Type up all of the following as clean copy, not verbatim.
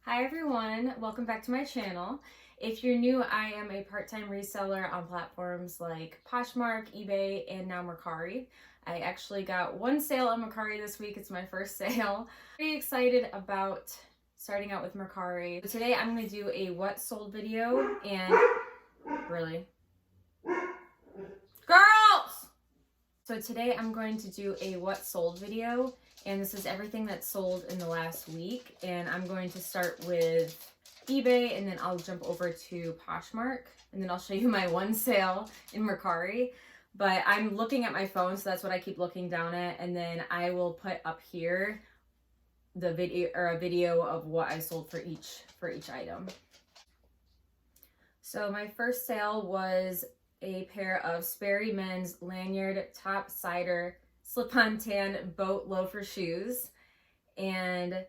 Hi everyone, welcome back to my channel. If you're new, I am a part-time reseller on platforms like Poshmark, eBay, and now Mercari. I actually got one sale on Mercari this week. It's my first sale. Pretty excited about starting out with Mercari. So today I'm going to do a what sold video and really girls! So today I'm going to do a what sold video, and this is everything that's sold in the last week, and I'm going to start with eBay and then I'll jump over to Poshmark and then I'll show you my one sale in Mercari. But I'm looking at my phone, so that's what I keep looking down at, and then I will put up here the video or a video of what I sold for each item. So my first sale was a pair of Sperry Men's lanyard top sider slip-on tan boat loafer shoes, and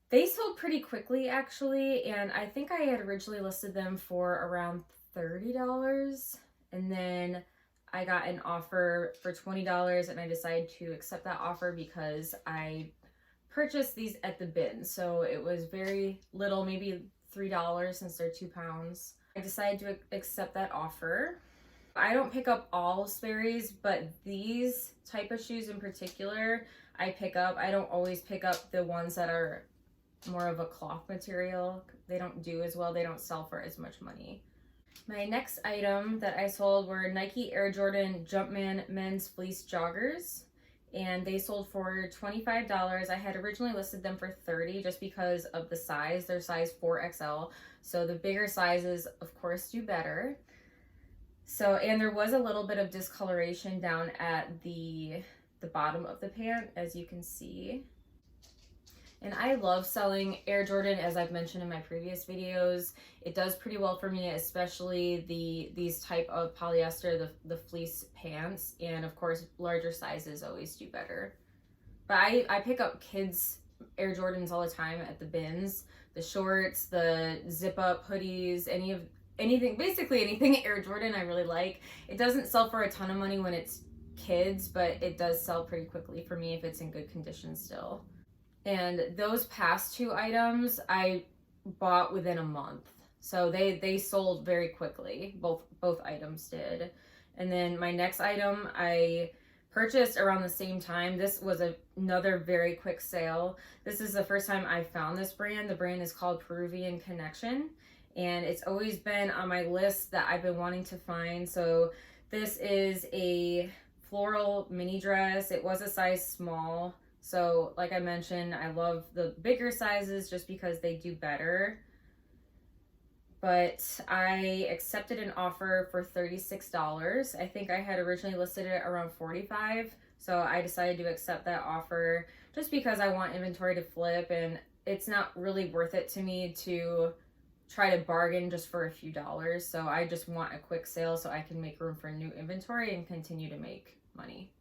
they sold pretty quickly actually, and I think I had originally listed them for around $30, and then I got an offer for $20 and I decided to accept that offer because I purchased these at the bin, so it was very little, maybe $3 since they're 2 pounds. I decided to accept that offer. I don't pick up all Sperry's, but these type of shoes in particular, I pick up. I don't always pick up the ones that are more of a cloth material. They don't do as well. They don't sell for as much money. My next item that I sold were Nike Air Jordan Jumpman men's fleece joggers, and they sold for $25. I had originally listed them for $30 just because of the size. They're size 4XL, so the bigger sizes of course do better. So, and there was a little bit of discoloration down at the bottom of the pant, as you can see. And I love selling Air Jordan, as I've mentioned in my previous videos. It does pretty well for me, especially these type of polyester, the fleece pants, and of course larger sizes always do better. But I pick up kids Air Jordans all the time at the bins, the shorts, the zip up hoodies, anything, basically anything Air Jordan I really like. It doesn't sell for a ton of money when it's kids, but it does sell pretty quickly for me if it's in good condition still. And those past 2 items I bought within a month, so they sold very quickly. Both items did. And then my next item I purchased around the same time. This was another very quick sale. This is the first time I found this brand. The brand is called Peruvian Connection, and it's always been on my list that I've been wanting to find. So this is a floral mini dress. It was a size small. So like I mentioned, I love the bigger sizes just because they do better. But I accepted an offer for $36. I think I had originally listed it around $45. So I decided to accept that offer just because I want inventory to flip, and it's not really worth it to me to try to bargain just for a few dollars. So I just want a quick sale so I can make room for new inventory and continue to make money.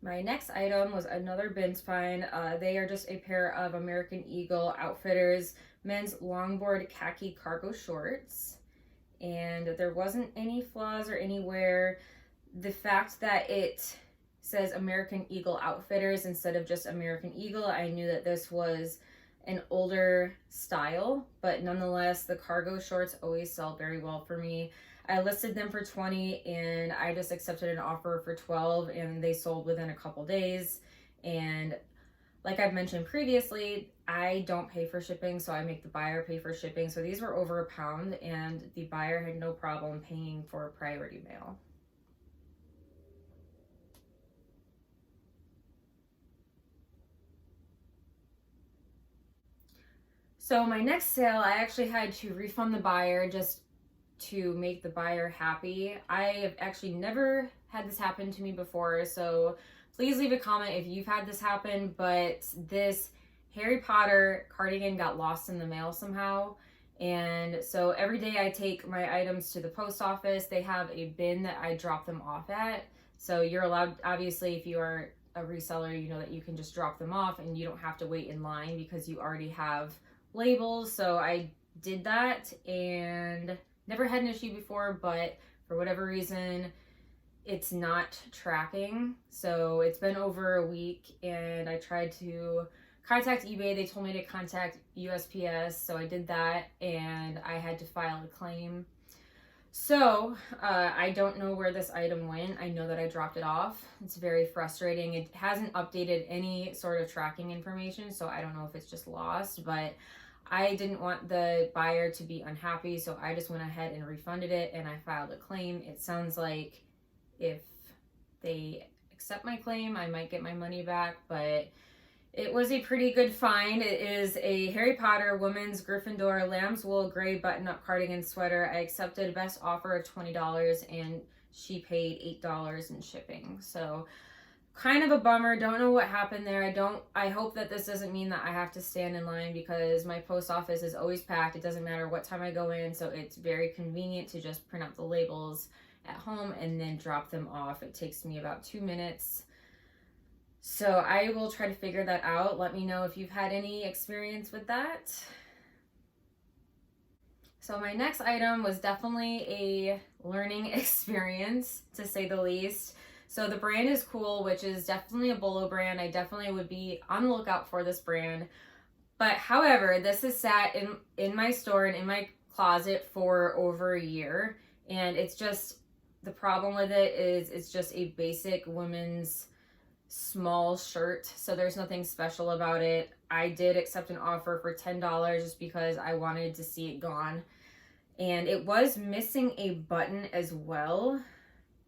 My next item was another bins find. They are just a pair of American Eagle Outfitters men's longboard khaki cargo shorts, and there wasn't any flaws or any wear. The fact that it says American Eagle Outfitters instead of just American Eagle, I knew that this was an older style, but nonetheless the cargo shorts always sell very well for me. I listed them for $20 and I just accepted an offer for $12, and they sold within a couple days. And like I've mentioned previously, I don't pay for shipping, so I make the buyer pay for shipping. So these were over £1, and the buyer had no problem paying for priority mail. So my next sale, I actually had to refund the buyer just to make the buyer happy. I have actually never had this happen to me before, so please leave a comment if you've had this happen. But this Harry Potter cardigan got lost in the mail somehow, and so every day I take my items to the post office. They have a bin that I drop them off at, so you're allowed, obviously if you are a reseller, you know that you can just drop them off and you don't have to wait in line because you already have labels. So I did that and never had an issue before, but for whatever reason it's not tracking. So it's been over a week, and I tried to contact eBay. They told me to contact USPS, so I did that, and I had to file a claim. So I don't know where this item went. I know that I dropped it off. It's very frustrating. It hasn't updated any sort of tracking information, so I don't know if it's just lost, but I didn't want the buyer to be unhappy, so I just went ahead and refunded it, and I filed a claim. It sounds like if they accept my claim, I might get my money back, but it was a pretty good find. It is a Harry Potter women's Gryffindor lamb's wool gray button-up cardigan sweater. I accepted best offer of $20, and she paid $8 in shipping. So kind of a bummer. Don't know what happened there. I hope that this doesn't mean that I have to stand in line, because my post office is always packed. It doesn't matter what time I go in, so it's very convenient to just print out the labels at home and then drop them off. It takes me about 2 minutes. So I will try to figure that out. Let me know if you've had any experience with that. So my next item was definitely a learning experience, to say the least. So the brand is cool, which is definitely a Bolo brand. I definitely would be on the lookout for this brand. But however, this has sat in my store and in my closet for over a year. And it's just, the problem with it is it's just a basic women's small shirt. So there's nothing special about it. I did accept an offer for $10 just because I wanted to see it gone. And it was missing a button as well.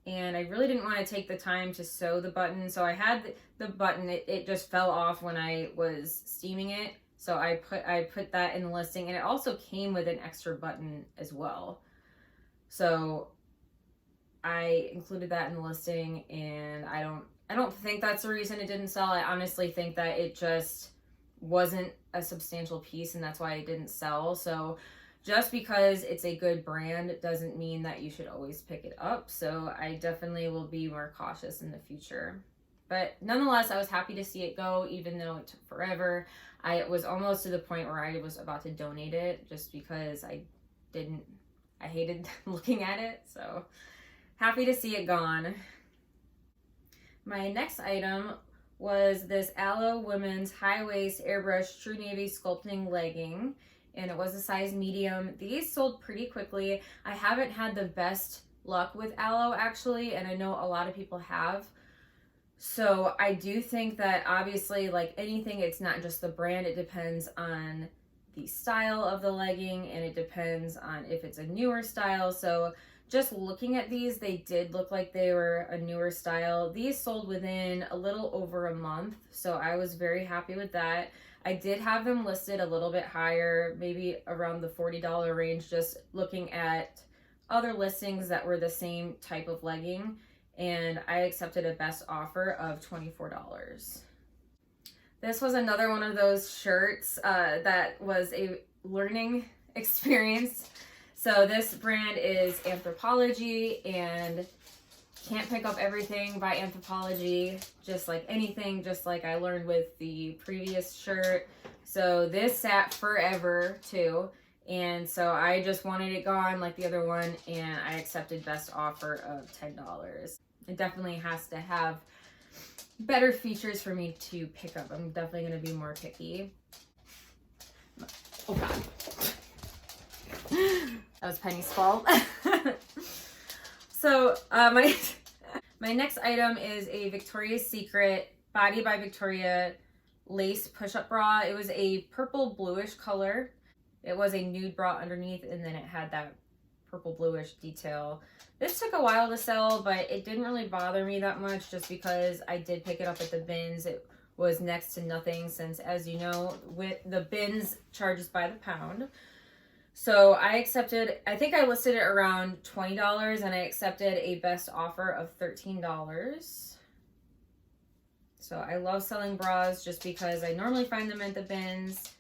And I really didn't want to take the time to sew the button. So I had the button, it just fell off when I was steaming it. So I put that in the listing, and it also came with an extra button as well. So I included that in the listing, and I don't think that's the reason it didn't sell. I honestly think that it just wasn't a substantial piece, and that's why it didn't sell. So just because it's a good brand doesn't mean that you should always pick it up. So I definitely will be more cautious in the future. But nonetheless, I was happy to see it go, even though it took forever. I was almost to the point where I was about to donate it, just because I hated looking at it. So happy to see it gone. My next item was this Aloe Women's High Waist Airbrush True Navy Sculpting Legging, and it was a size medium. These sold pretty quickly. I haven't had the best luck with Aloe, actually, and I know a lot of people have. So I do think that, obviously, like anything, it's not just the brand. It depends on the style of the legging, and it depends on if it's a newer style. So just looking at these, they did look like they were a newer style. These sold within a little over a month, so I was very happy with that. I did have them listed a little bit higher, maybe around the $40 range, just looking at other listings that were the same type of legging, and I accepted a best offer of $24. This was another one of those shirts that was a learning experience. So this brand is Anthropologie, and can't pick up everything by Anthropologie, just like anything, just like I learned with the previous shirt. So this sat forever too, and so I just wanted it gone like the other one, and I accepted best offer of $10. It definitely has to have better features for me to pick up. I'm definitely going to be more picky. Oh God. That was Penny's fault. So my next item is a Victoria's Secret Body by Victoria lace push-up bra. It was a purple bluish color. It was a nude bra underneath, and then it had that purple bluish detail. This took a while to sell, but it didn't really bother me that much, just because I did pick it up at the bins. It was next to nothing, since, as you know, with the bins charges by the pound. So I accepted, I think I listed it around $20, and I accepted a best offer of $13. So I love selling bras, just because I normally find them at the bins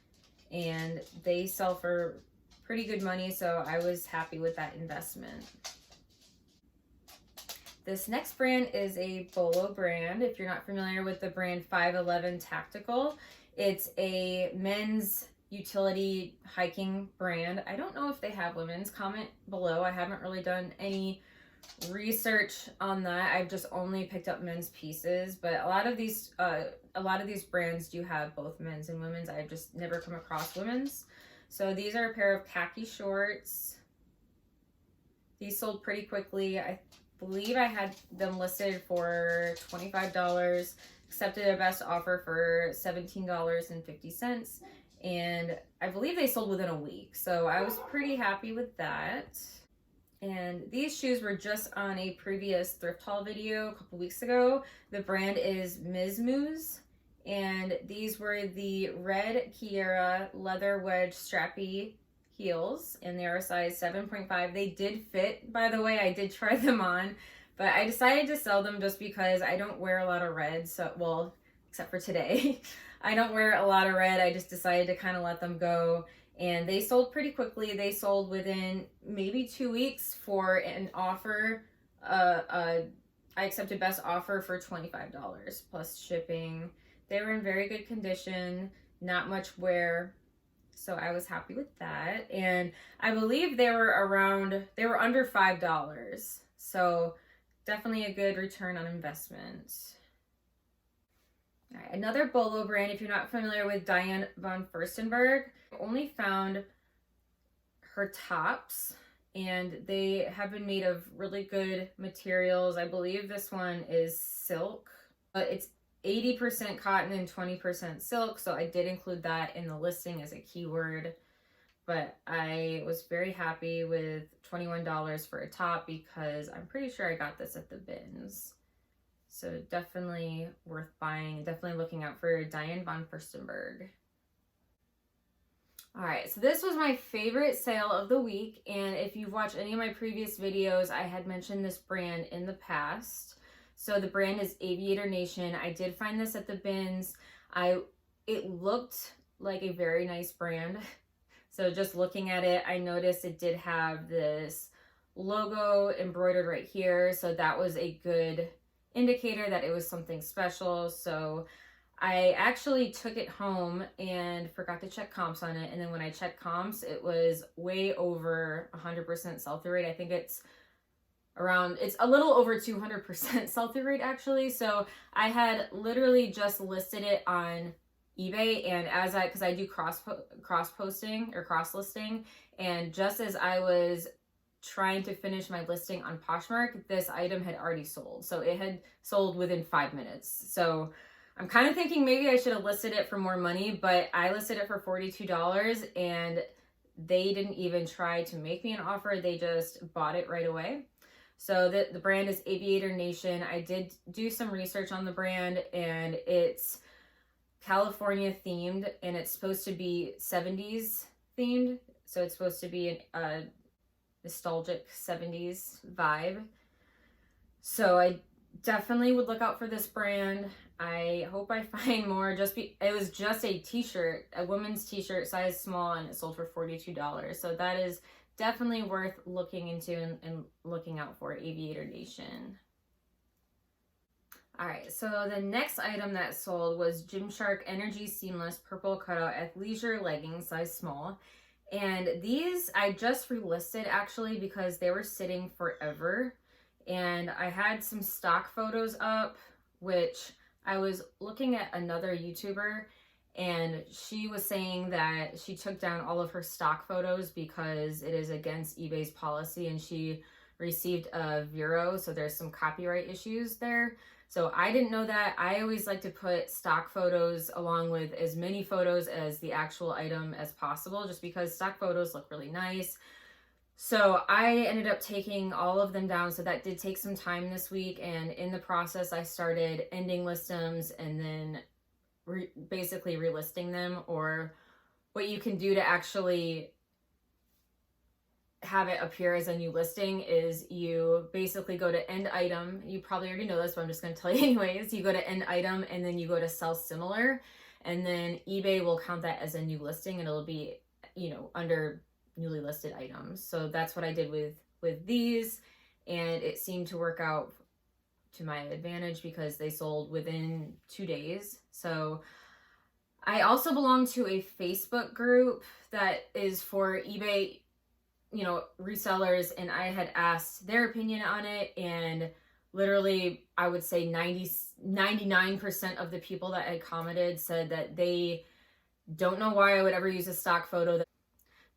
and they sell for pretty good money. So I was happy with that investment. This next brand is a Bolo brand. If you're not familiar with the brand 511 Tactical, it's a men's utility hiking brand. I don't know if they have women's. Comment below. I haven't really done any research on that. I've just only picked up men's pieces, but a lot of these a lot of these brands do have both men's and women's. I've just never come across women's. So these are a pair of khaki shorts. These sold pretty quickly. I believe I had them listed for $25, accepted a best offer for $17.50, and I believe they sold within a week. So I was pretty happy with that. And these shoes were just on a previous thrift haul video a couple weeks ago. The brand is Ms. Moose, and these were the red Kiera leather wedge strappy heels, and they are a size 7.5. They did fit, by the way. I did try them on, but I decided to sell them just because I don't wear a lot of red. So, well, except for today. I don't wear a lot of red. I just decided to kind of let them go. And they sold pretty quickly. They sold within maybe 2 weeks for an offer. I accepted best offer for $25 plus shipping. They were in very good condition, not much wear. So I was happy with that. And I believe they were under $5. So definitely a good return on investment. All right, another Bolo brand, if you're not familiar with Diane von Furstenberg, I only found her tops, and they have been made of really good materials. I believe this one is silk. It's 80% cotton and 20% silk, so I did include that in the listing as a keyword. But I was very happy with $21 for a top because I'm pretty sure I got this at the bins. So definitely worth buying. Definitely looking out for Diane von Furstenberg. All right, so this was my favorite sale of the week. And if you've watched any of my previous videos, I had mentioned this brand in the past. So the brand is Aviator Nation. I did find this at the bins. It looked like a very nice brand. So just looking at it, I noticed it did have this logo embroidered right here. So that was a good indicator that it was something special. So I actually took it home and forgot to check comps on it. And then when I checked comps, it was way over 100% sell-through rate. I think it's a little over 200% sell-through rate actually. So I had literally just listed it on eBay, and because I do cross posting or cross listing, and just as I was trying to finish my listing on Poshmark, this item had already sold. So it had sold within 5 minutes. So I'm kind of thinking maybe I should have listed it for more money, but I listed it for $42 and they didn't even try to make me an offer. They just bought it right away. So the brand is Aviator Nation. I did do some research on the brand, and it's California themed, and it's supposed to be 70s themed. So it's supposed to be a nostalgic 70s vibe. So I definitely would look out for this brand. I hope I find more. It was just a t-shirt, a women's t-shirt, size small, and it sold for $42. So that is definitely worth looking into and looking out for, Aviator Nation. All right, so the next item that sold was Gymshark Energy Seamless Purple Cutout Athleisure Leggings, size small. And these I just relisted actually because they were sitting forever. And I had some stock photos up, which I was looking at another YouTuber, and she was saying that she took down all of her stock photos because it is against eBay's policy, and she received a Vero, so there's some copyright issues there. So I didn't know that. I always like to put stock photos along with as many photos as the actual item as possible, just because stock photos look really nice. So I ended up taking all of them down. So that did take some time this week. And in the process, I started ending listings and then basically relisting them. Or what you can do to actually have it appear as a new listing is you basically go to end item. You probably already know this, but I'm just going to tell you anyways. You go to end item and then you go to sell similar, and then eBay will count that as a new listing, and it'll be, under newly listed items. So that's what I did with these, and it seemed to work out to my advantage because they sold within 2 days. So I also belong to a Facebook group that is for eBay resellers, and I had asked their opinion on it, and literally, I would say 99% of the people that had commented said that they don't know why I would ever use a stock photo. That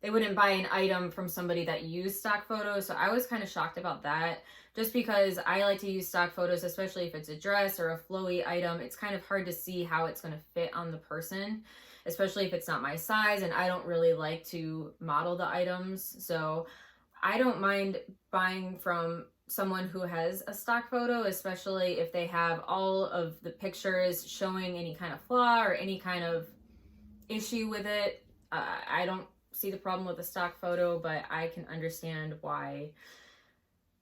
they wouldn't buy an item from somebody that used stock photos. So I was kind of shocked about that, just because I like to use stock photos, especially if it's a dress or a flowy item. It's kind of hard to see how it's going to fit on the person, especially if it's not my size, and I don't really like to model the items. So I don't mind buying from someone who has a stock photo, especially if they have all of the pictures showing any kind of flaw or any kind of issue with it. I don't see the problem with a stock photo, but I can understand why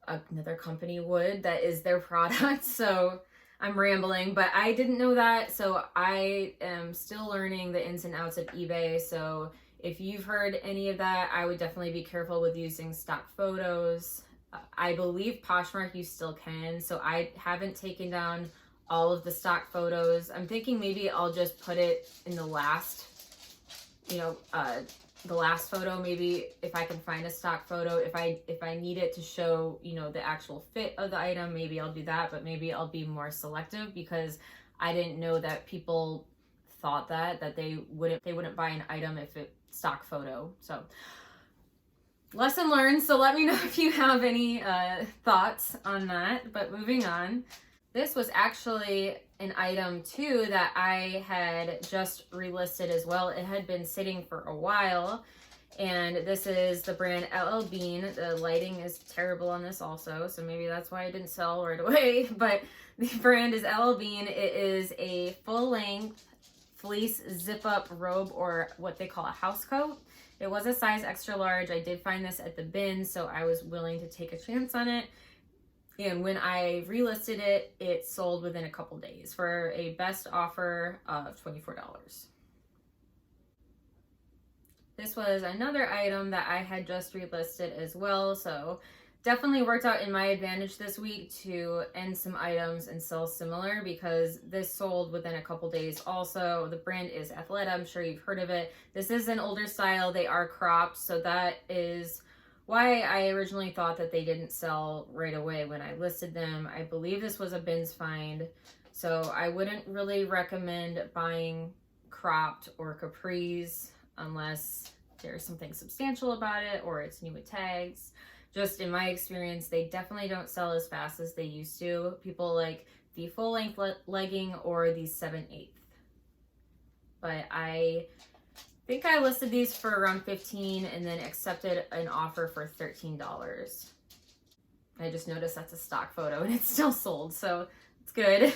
another company would. That is their product. So I'm rambling, but I didn't know that. So I am still learning the ins and outs of eBay. So if you've heard any of that, I would definitely be careful with using stock photos. I believe Poshmark you still can. So I haven't taken down all of the stock photos. I'm thinking maybe I'll just put it in the last, the last photo. Maybe if I can find a stock photo, if I need it to show, the actual fit of the item, maybe I'll do that. But maybe I'll be more selective, because I didn't know that people thought that they wouldn't buy an item if it's stock photo. So lesson learned. So let me know if you have any thoughts on that. But moving on, this was actually an item too that I had just relisted as well. It had been sitting for a while, and this is the brand LL Bean. The lighting is terrible on this also, so maybe that's why it didn't sell right away. But the brand is LL Bean. It is a full-length fleece zip-up robe, or what they call a house coat. It was a size extra large. I did find this at the bin, so I was willing to take a chance on it. And when I relisted it, it sold within a couple days for a best offer of $24. This was another item that I had just relisted as well, so definitely worked out in my advantage this week to end some items and sell similar, because this sold within a couple days also. The brand is Athleta. I'm sure you've heard of it. This is an older style. They are cropped, so that is why I originally thought that they didn't sell right away when I listed them. I believe this was a bins find, so I wouldn't really recommend buying cropped or capris unless there's something substantial about it or it's new with tags. Just in my experience, they definitely don't sell as fast as they used to. People like the full-length legging or the 7/8. But I think I listed these for around $15 and then accepted an offer for $13. I just noticed that's a stock photo and it's still sold, so it's good.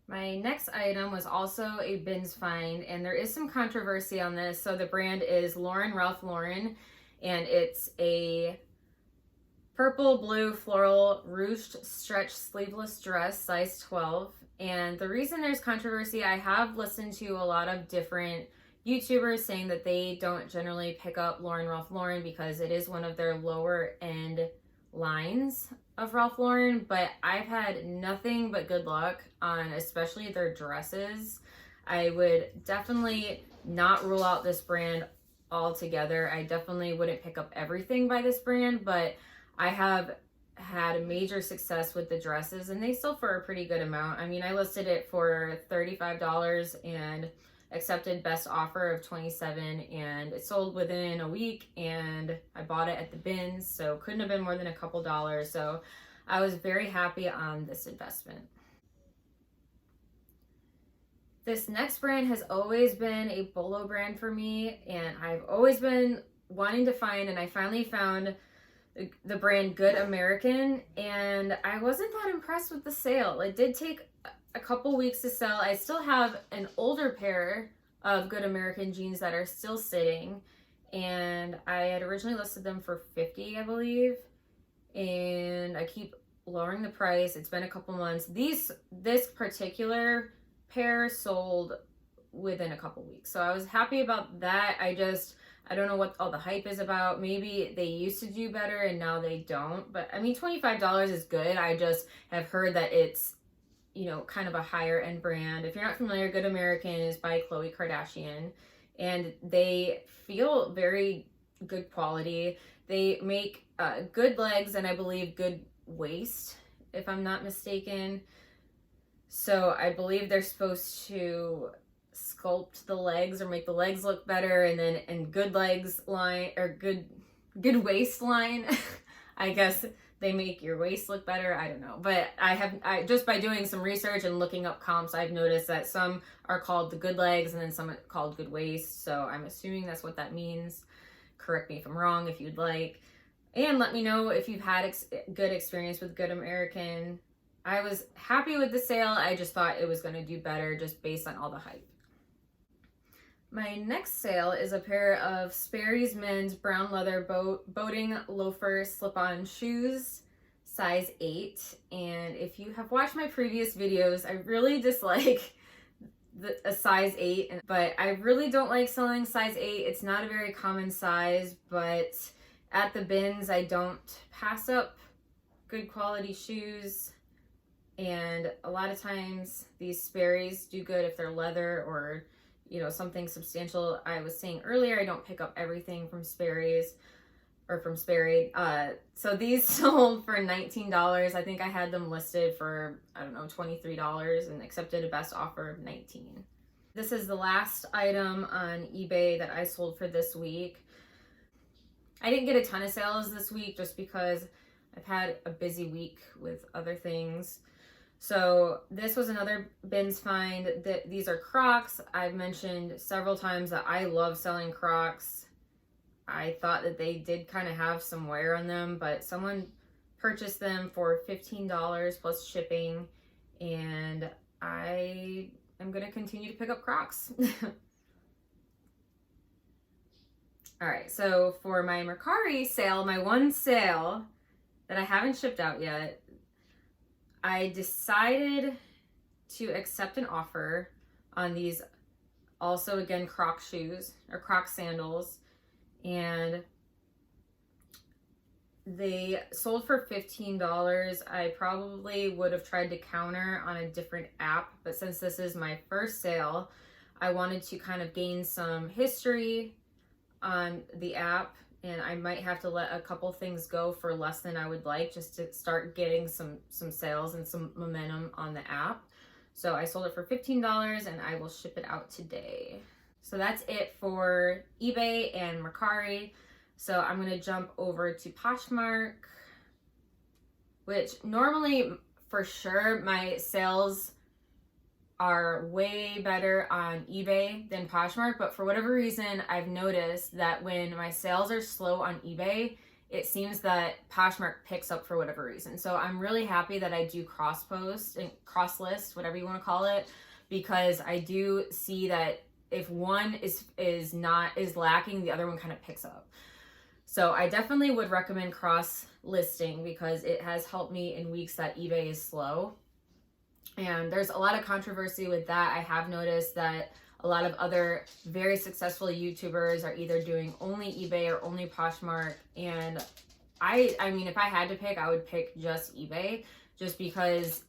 My next item was also a bins find, and there is some controversy on this. So the brand is Ralph Lauren, and it's a purple blue floral ruched stretch sleeveless dress, size 12. And the reason there's controversy, I have listened to a lot of different YouTubers saying that they don't generally pick up Ralph Lauren because it is one of their lower end lines of Ralph Lauren, but I've had nothing but good luck on especially their dresses. I would definitely not rule out this brand altogether. I definitely wouldn't pick up everything by this brand, but I have had major success with the dresses, and they sell for a pretty good amount. I mean, I listed it for $35 and accepted best offer of $27, and it sold within a week, and I bought it at the bins, so couldn't have been more than a couple dollars. So I was very happy on this investment. This next brand has always been a Bolo brand for me, and I've always been wanting to find, and I finally found the brand Good American, and I wasn't that impressed with the sale. It did take a couple weeks to sell. I still have an older pair of Good American jeans that are still sitting, and I had originally listed them for $50, I believe, and I keep lowering the price. It's been a couple months. This particular pair sold within a couple weeks, so I was happy about that. I don't know what all the hype is about. Maybe they used to do better and now they don't, but I mean, $25 is good. I just have heard that it's, kind of a higher end brand. If you're not familiar, Good American is by Khloe Kardashian, and they feel very good quality. They make good legs and I believe good waist, if I'm not mistaken. So I believe they're supposed to sculpt the legs or make the legs look better, and then in good legs line or good waistline, I guess they make your waist look better. I don't know, but I just by doing some research and looking up comps, I've noticed that some are called the good legs and then some are called good waist. So I'm assuming that's what that means. Correct me if I'm wrong if you'd like, and let me know if you've had good experience with Good American. I was happy with the sale. I just thought it was going to do better just based on all the hype. My next sale is a pair of Sperry's men's brown leather boating loafer slip-on shoes, size 8. And if you have watched my previous videos, I really dislike a size 8, but I really don't like selling size 8. It's not a very common size, but at the bins, I don't pass up good quality shoes. And a lot of times these Sperry's do good if they're leather or, you know, something substantial. I was saying earlier, I don't pick up everything from Sperry's or from Sperry. So these sold for $19. I think I had them listed for, I don't know, $23 and accepted a best offer of $19. This is the last item on eBay that I sold for this week. I didn't get a ton of sales this week just because I've had a busy week with other things. So this was another bins find. These are Crocs. I've mentioned several times that I love selling Crocs. I thought that they did kind of have some wear on them, but someone purchased them for $15 plus shipping, and I am going to continue to pick up Crocs. All right, so for my Mercari sale, my one sale that I haven't shipped out yet, I decided to accept an offer on these, also again, Croc shoes or Croc sandals, and they sold for $15. I probably would have tried to counter on a different app, but since this is my first sale, I wanted to kind of gain some history on the app, and I might have to let a couple things go for less than I would like just to start getting some sales and some momentum on the app. So I sold it for $15 and I will ship it out today. So that's it for eBay and Mercari. So I'm going to jump over to Poshmark, which normally for sure my sales are way better on eBay than Poshmark, but for whatever reason, I've noticed that when my sales are slow on eBay, it seems that Poshmark picks up for whatever reason. So I'm really happy that I do cross post and cross list, whatever you want to call it, because I do see that if one is lacking, the other one kind of picks up. So I definitely would recommend cross listing because it has helped me in weeks that eBay is slow. And there's a lot of controversy with that. I have noticed that a lot of other very successful YouTubers are either doing only eBay or only Poshmark. And I mean, if I had to pick, I would pick just eBay, just because,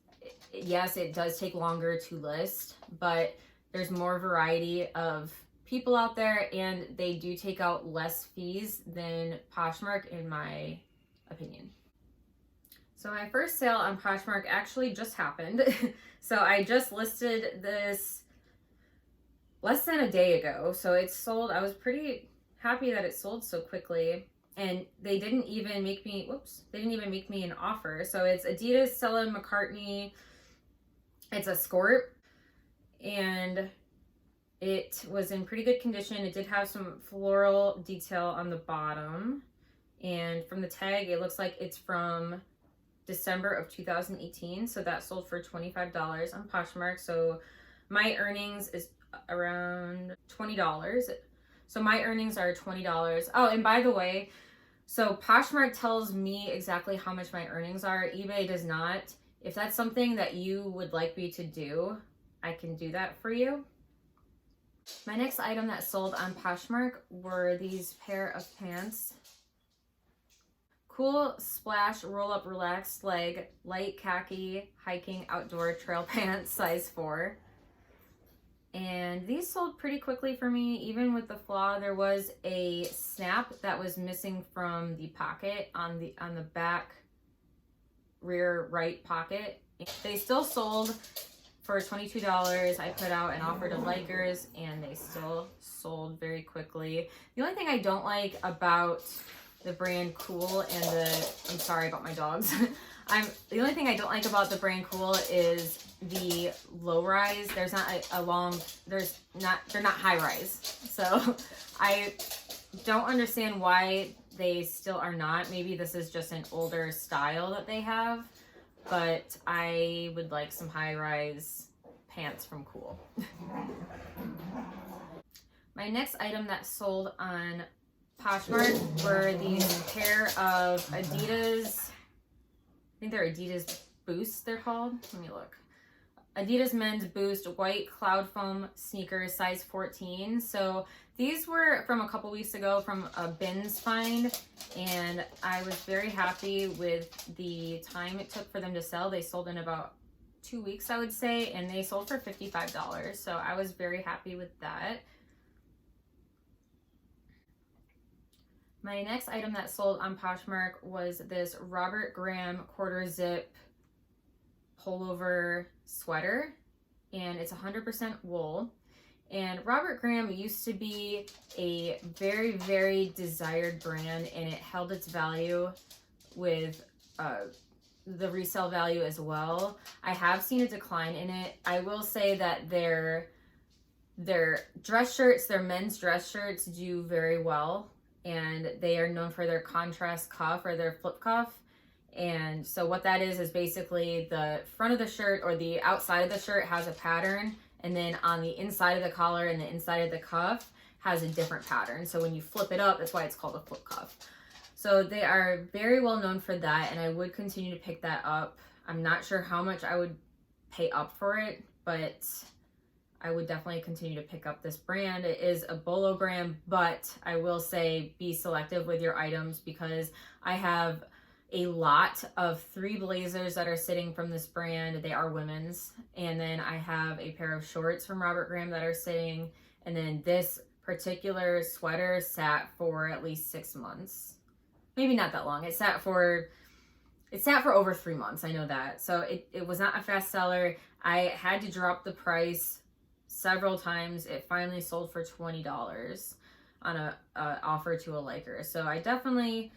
yes, it does take longer to list, but there's more variety of people out there, and they do take out less fees than Poshmark, in my opinion. So my first sale on Poshmark actually just happened. So I just listed this less than a day ago. So it sold. I was pretty happy that it sold so quickly. And they didn't even make me, an offer. So it's Adidas Stella McCartney. It's a skort. And it was in pretty good condition. It did have some floral detail on the bottom. And from the tag, it looks like it's from December of 2018. So that sold for $25 on Poshmark. So my earnings is around $20. So my earnings are $20. Oh, and by the way, so Poshmark tells me exactly how much my earnings are. eBay does not. If that's something that you would like me to do, I can do that for you. My next item that sold on Poshmark were these pair of pants. Cool Splash Roll Up Relaxed Leg Light Khaki Hiking Outdoor Trail Pants, size 4. And these sold pretty quickly for me. Even with the flaw, there was a snap that was missing from the pocket on the back rear right pocket. They still sold for $22. I put out an offer to Likers and they still sold very quickly. The only thing I don't like about the brand Cool and I'm sorry about my dogs. The only thing I don't like about the brand Cool is the low rise. There's not they're not high rise. So I don't understand why they still are not. Maybe this is just an older style that they have, but I would like some high rise pants from Cool. My next item that sold on Poshmark were these pair of Adidas, I think they're Adidas Boost they're called. Let me look. Adidas Men's Boost white cloud foam sneakers, size 14. So these were from a couple weeks ago from a bins find, and I was very happy with the time it took for them to sell. They sold in about 2 weeks, I would say, and they sold for $55. So I was very happy with that. My next item that sold on Poshmark was this Robert Graham quarter zip pullover sweater, and it's 100% wool. And Robert Graham used to be a very, very desired brand, and it held its value with the resale value as well. I have seen a decline in it. I will say that their dress shirts, their men's dress shirts do very well, and they are known for their contrast cuff or their flip cuff. And so what that is basically the front of the shirt or the outside of the shirt has a pattern, and then on the inside of the collar and the inside of the cuff has a different pattern. So when you flip it up, that's why it's called a flip cuff. So they are very well known for that, and I would continue to pick that up. I'm not sure how much I would pay up for it, but I would definitely continue to pick up this brand. It is a bolo brand, but I will say be selective with your items, because I have a lot of 3 blazers that are sitting from this brand. They are women's. And then I have a pair of shorts from Robert Graham that are sitting. And then this particular sweater sat for at least 6 months. Maybe not that long. It sat for over 3 months. I know that. So it was not a fast seller. I had to drop the price several times. It finally sold for $20 on a offer to a liker. So I definitely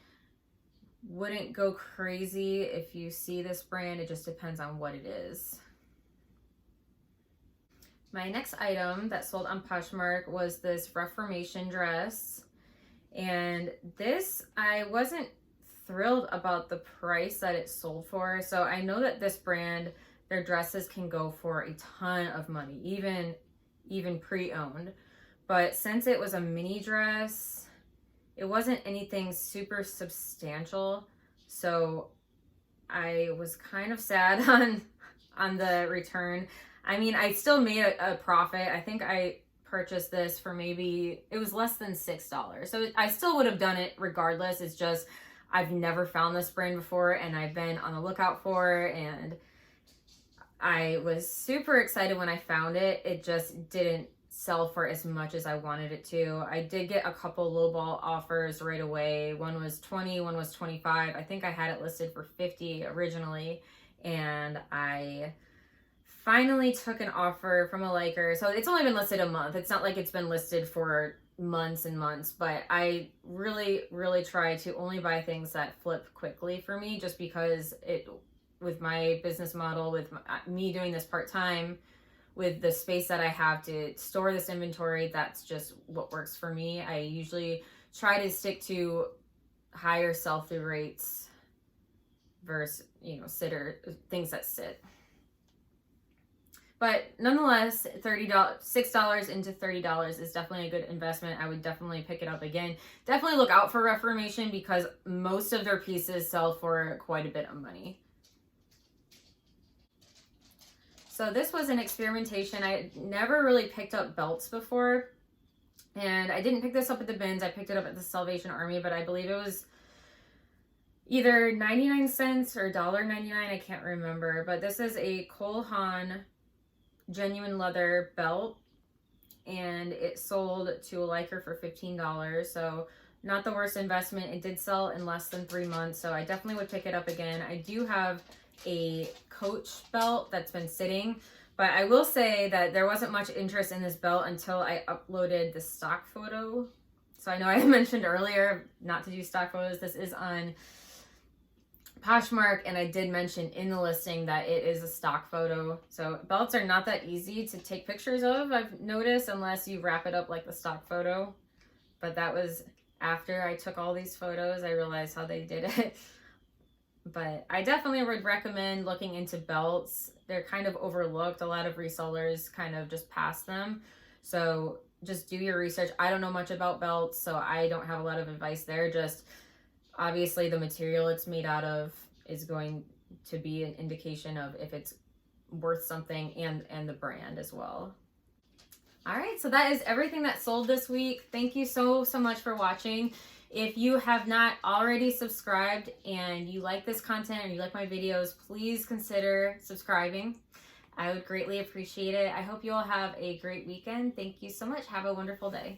wouldn't go crazy if you see this brand. It just depends on what it is. My next item that sold on Poshmark was this Reformation dress, and this, I wasn't thrilled about the price that it sold for. So I know that this brand, their dresses can go for a ton of money, even pre-owned. But since it was a mini dress, it wasn't anything super substantial, so I was kind of sad on the return. I mean, I still made a profit. I think I purchased this for it was less than $6. So I still would have done it regardless. It's just I've never found this brand before, and I've been on the lookout for it, and I was super excited when I found it. It just didn't sell for as much as I wanted it to. I did get a couple lowball offers right away. One was 20, one was 25. I think I had it listed for 50 originally, and I finally took an offer from a liker. So it's only been listed a month. It's not like it's been listed for months and months, but I really, really try to only buy things that flip quickly for me, just because with my business model, with me doing this part-time, with the space that I have to store this inventory, that's just what works for me. I usually try to stick to higher sell-through rates versus, things that sit. But nonetheless, $6 into $30 is definitely a good investment. I would definitely pick it up again. Definitely look out for Reformation, because most of their pieces sell for quite a bit of money. So this was an experimentation. I never really picked up belts before, and I didn't pick this up at the bins. I picked it up at the Salvation Army, but I believe it was either 99 cents or $1.99. I can't remember, but this is a Cole Haan genuine leather belt, and it sold to a liker for $15. So not the worst investment. It did sell in less than 3 months, so I definitely would pick it up again. I do have a Coach belt that's been sitting, but I will say that there wasn't much interest in this belt until I uploaded the stock photo. So I know I mentioned earlier not to do stock photos. This is on Poshmark, and I did mention in the listing that it is a stock photo. So belts are not that easy to take pictures of, I've noticed, unless you wrap it up like the stock photo. But that was after I took all these photos, I realized how they did it. But I definitely would recommend looking into belts. They're kind of overlooked. A lot of resellers kind of just pass them. So just do your research. I don't know much about belts, so I don't have a lot of advice there. Just obviously the material it's made out of is going to be an indication of if it's worth something, and the brand as well. All right, so that is everything that sold this week. Thank you so much for watching. If you have not already subscribed and you like this content or you like my videos, please consider subscribing. I would greatly appreciate it. I hope you all have a great weekend. Thank you so much. Have a wonderful day.